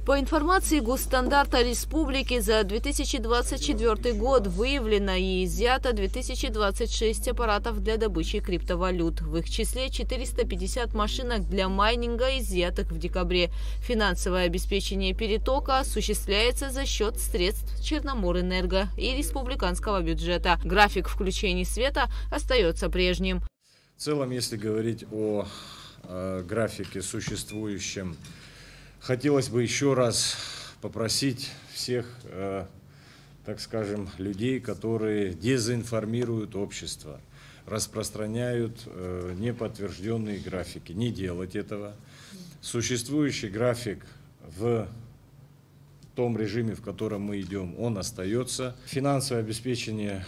По информации Госстандарта Республики, за 2024 год выявлено и изъято 2026 аппаратов для добычи криптовалют. В их числе 450 машинок для майнинга, изъятых в декабре. Финансовое обеспечение перетока осуществляется за счет средств Черноморэнерго и республиканского бюджета. График включения света остается прежним. В целом, если говорить о графике существующем, хотелось бы еще раз попросить всех, так скажем, людей, которые дезинформируют общество, распространяют неподтвержденные графики, не делать этого. Существующий график в том режиме, в котором мы идем, он остается. Финансовое обеспечение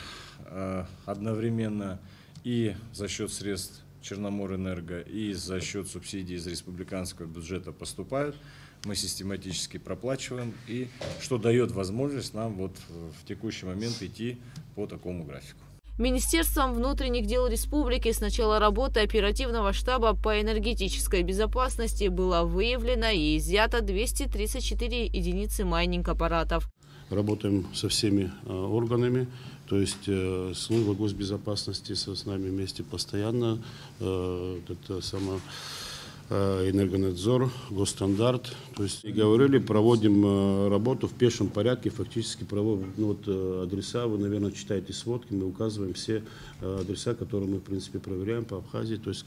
одновременно и за счет средств Черноморэнерго и за счет субсидий из республиканского бюджета поступают. Мы систематически проплачиваем, и что дает возможность нам вот в текущий момент идти по такому графику. Министерством внутренних дел республики с начала работы оперативного штаба по энергетической безопасности было выявлено и изъято 234 единицы майнинг-аппаратов. Работаем со всеми органами, то есть служба госбезопасности с нами вместе постоянно, это Энергонадзор, Госстандарт. То есть, и говорили, проводим работу в пешем порядке, фактически проводим адреса, вы, наверное, читаете сводки, мы указываем все адреса, которые мы, в принципе, проверяем по Абхазии, то есть,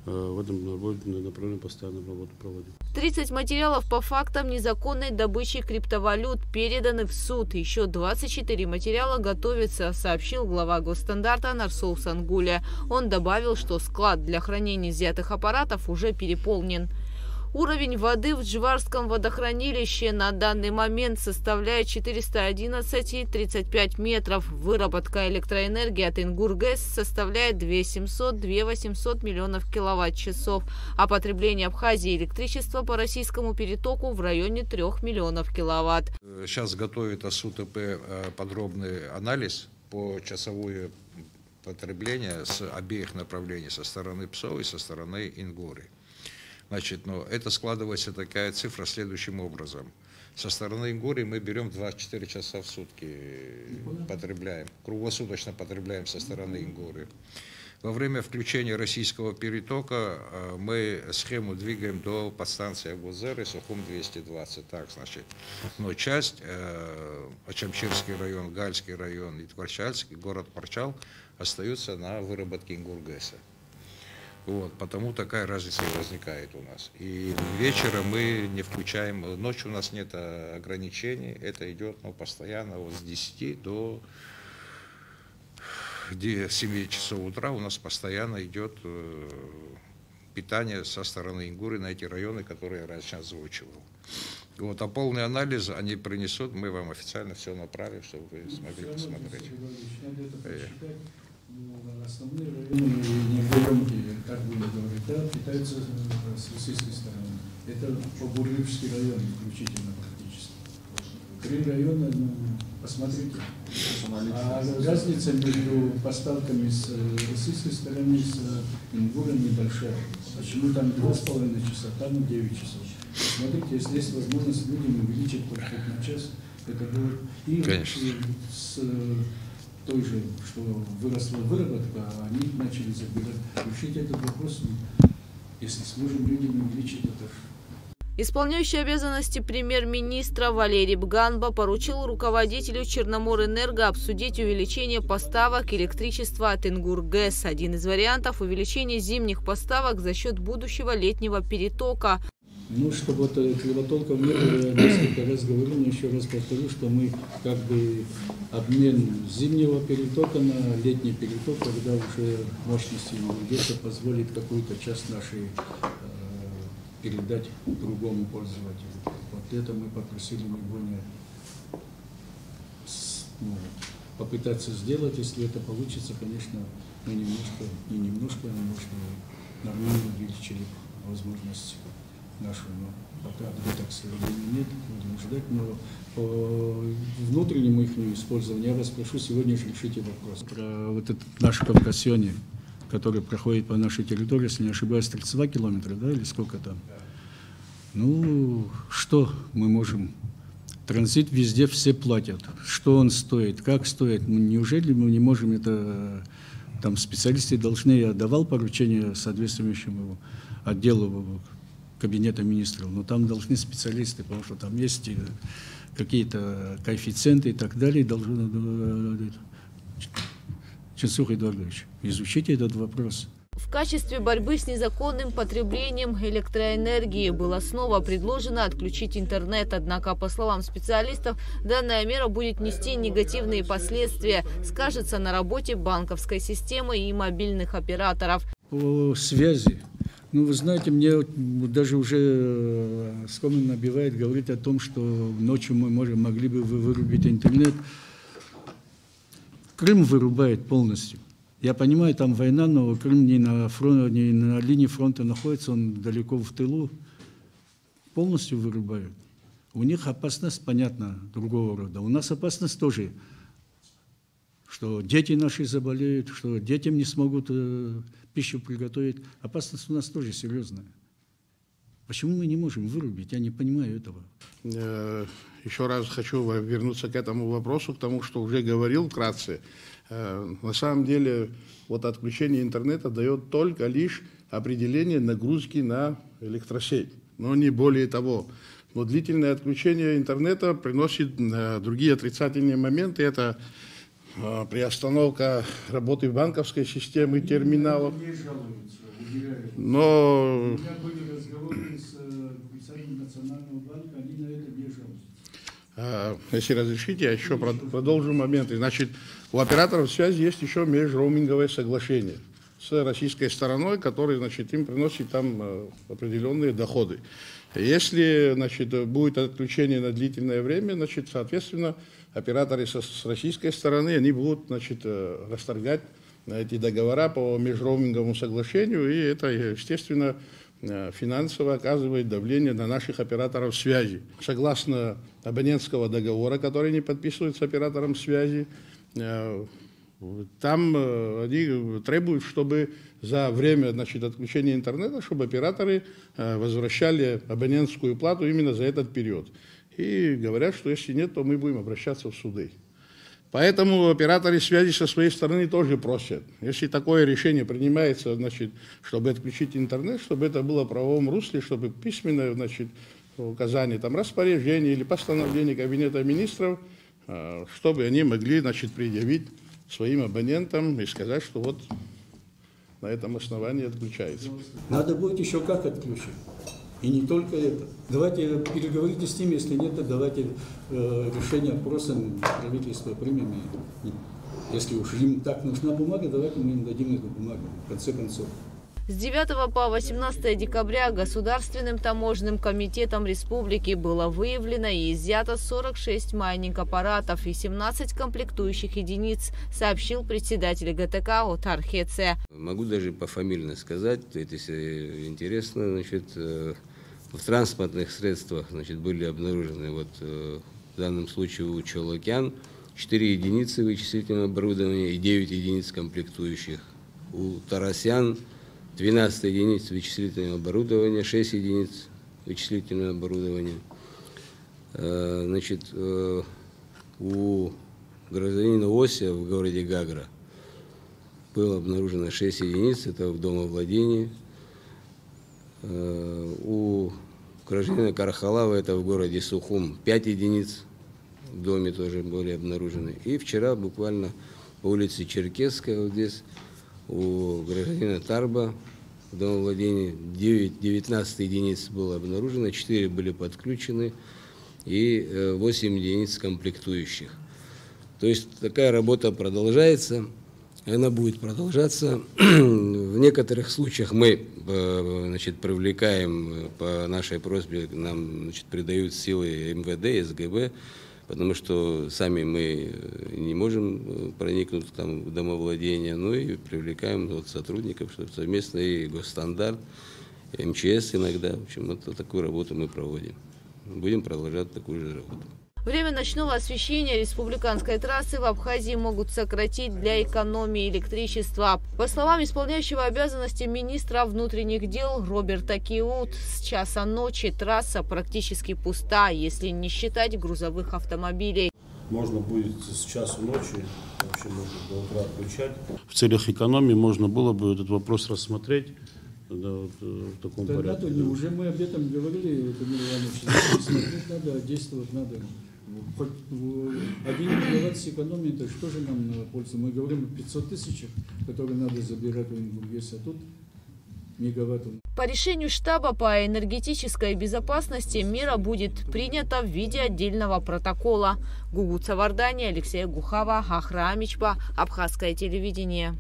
в этом направлении постоянно работу проводим. 30 материалов по фактам незаконной добычи криптовалют переданы в суд. Еще 24 материала готовятся, сообщил глава Госстандарта Нарсул Сангуля. Он добавил, что склад для хранения изъятых аппаратов уже переполнен. Уровень воды в Джварском водохранилище на данный момент составляет 411,35 метров. Выработка электроэнергии от Ингургэс составляет 2700-2800 миллионов киловатт-часов, а потребление Абхазии электричества по российскому перетоку в районе 3 миллионов киловатт. Сейчас готовит СУТП подробный анализ по часовое потребление с обеих направлений, со стороны ПСО и со стороны Ингуры. Значит, это складывается такая цифра следующим образом. Со стороны Ингурии мы берем 24 часа в сутки, потребляем, круглосуточно потребляем со стороны Ингурии. Во время включения российского перетока мы схему двигаем до подстанции Абузеры, Сухум 220. Так, значит, но часть, Ачамчирский район, Гальский район и Творчальский, город Парчал, остаются на выработке Ингургэса. Вот, потому такая разница и возникает у нас. И вечером мы не включаем, ночью у нас нет ограничений, это идет постоянно вот с 10 до 7 часов утра у нас постоянно идет питание со стороны Ингуры на эти районы, которые я раньше озвучивал. Вот, а полный анализ они принесут, мы вам официально все направим, чтобы вы смогли посмотреть. Основные районы негромкие, как вы говорите, да, питаются с российской стороны. Это Побурливский район исключительно практически. 3 района, посмотрите. А разница между поставками с российской стороны с Ингуром небольшая. Почему там 2,5 часа, там 9 часов. Смотрите, если есть возможность людям увеличить хоть на час, это будет и с той же, что выросла выработка, а они начали забирать. Решить этот вопрос, если сможем людям увеличить это. Исполняющий обязанности премьер-министра Валерий Бганба поручил руководителю Черноморэнерго обсудить увеличение поставок электричества от Ингургэс. Один из вариантов – увеличение зимних поставок за счет будущего летнего перетока. Чтобы кривотолков не было, я несколько раз говорил, но еще раз повторю, что мы обмен зимнего перетока на летний переток, когда уже мощности где-то позволит какую-то часть нашей передать другому пользователю. Вот это мы попросили не попытаться сделать, если это получится, конечно, мы немножко нормально увеличили возможность нашу, но пока так времени нет, будем ждать, но по внутреннему их использованию я вас прошу сегодня же решите вопрос. Про вот этот наш Кавказьоне, который проходит по нашей территории, если не ошибаюсь, 32 километра, да, или сколько там? Ну, что мы можем? Транзит везде все платят. Что он стоит, как стоит? Неужели мы не можем это... Там специалисты должны... Я давал поручение соответствующему отделу Кабинета министров, но там должны специалисты, потому что там есть какие-то коэффициенты и так далее. Чинсух Эдуардович, изучите этот вопрос. В качестве борьбы с незаконным потреблением электроэнергии было снова предложено отключить интернет. Однако, по словам специалистов, данная мера будет нести негативные последствия, скажется на работе банковской системы и мобильных операторов. По связи. Ну, вы знаете, мне даже уже скромно набивает говорить о том, что ночью мы могли бы вырубить интернет. Крым вырубает полностью. Я понимаю, там война, но Крым не на линии фронта находится, он далеко в тылу. Полностью вырубают. У них опасность, понятно, другого рода. У нас опасность тоже, что дети наши заболеют, что детям не смогут пищу приготовить. Опасность у нас тоже серьезная. Почему мы не можем вырубить? Я не понимаю этого. Еще раз хочу вернуться к этому вопросу, к тому, что уже говорил вкратце. На самом деле, вот отключение интернета дает только лишь определение нагрузки на электросеть, но не более того. Но длительное отключение интернета приносит другие отрицательные моменты. Это приостановка работы банковской системы, терминалов. Но... У меня были разговоры с представителем Национального банка, они на это не жалуются. Если разрешите, я еще продолжу моменты. Значит, у операторов связи есть еще межроуминговое соглашение с российской стороной, которое, значит, им приносит там определенные доходы. Если, значит, будет отключение на длительное время, значит, соответственно, операторы с российской стороны, они будут, значит, расторгать эти договора по межроуминговому соглашению, и это, естественно, финансово оказывает давление на наших операторов связи. Согласно абонентского договора, который не подписывается оператором связи, там они требуют, чтобы за время, значит, отключения интернета, чтобы операторы возвращали абонентскую плату именно за этот период. И говорят, что если нет, то мы будем обращаться в суды. Поэтому операторы связи со своей стороны тоже просят, если такое решение принимается, значит, чтобы отключить интернет, чтобы это было в правовом русле, чтобы письменное, значит, указание, там, распоряжение или постановление Кабинета министров, чтобы они могли, значит, предъявить своим абонентам и сказать, что вот на этом основании отключается. Надо будет еще как отключить. И не только это. Давайте переговорите с ними, если нет, то давайте решение вопроса правительства примем. Если уж им так нужна бумага, давайте мы им дадим эту бумагу, в конце концов. С 9 по 18 декабря Государственным таможенным комитетом республики было выявлено и изъято 46 майнинг-аппаратов и 17 комплектующих единиц, сообщил председатель ГТК Отар Хеце. Могу даже пофамильно сказать, это если интересно, значит, в транспортных средствах, значит, были обнаружены вот в данном случае у Чолокян 4 единицы вычислительного оборудования и 9 единиц комплектующих. У Тарасян 12 единиц вычислительного оборудования, 6 единиц вычислительного оборудования. Значит, у гражданина Ося в городе Гагра было обнаружено 6 единиц, это в домовладении. У гражданина Карахалава, это в городе Сухум, 5 единиц в доме тоже были обнаружены. И вчера буквально по улице Черкесская, вот здесь, у гражданина Тарба в домовладении 19 единиц было обнаружено, 4 были подключены и 8 единиц комплектующих. То есть такая работа продолжается, она будет продолжаться. В некоторых случаях мы, значит, привлекаем по нашей просьбе, нам, значит, придают силы МВД, СГБ, потому что сами мы не можем проникнуть там в домовладение, ну и привлекаем вот сотрудников, чтобы совместно и Госстандарт, и МЧС иногда. В общем, вот такую работу мы проводим. Будем продолжать такую же работу. Время ночного освещения республиканской трассы в Абхазии могут сократить для экономии электричества. По словам исполняющего обязанности министра внутренних дел Роберта Киут, с часа ночи трасса практически пуста, если не считать грузовых автомобилей. Можно будет с часу ночи, вообще можно до утра отключать. В целях экономии можно было бы этот вопрос рассмотреть. Да, вот, в таком порядке. Уже мы об этом говорили, Тамир Иванович, смотреть надо, действовать надо. Хоть 1 мегаватт сэкономии, это что же нам на пользу? Мы говорим о 500 тысячах, которые надо забирать в Ингургесе, а тут мегаватт. По решению штаба по энергетической безопасности мера будет принята в виде отдельного протокола. Гугуца Вардани, Алексей Гухава, Ахра Амичба, Абхазское телевидение.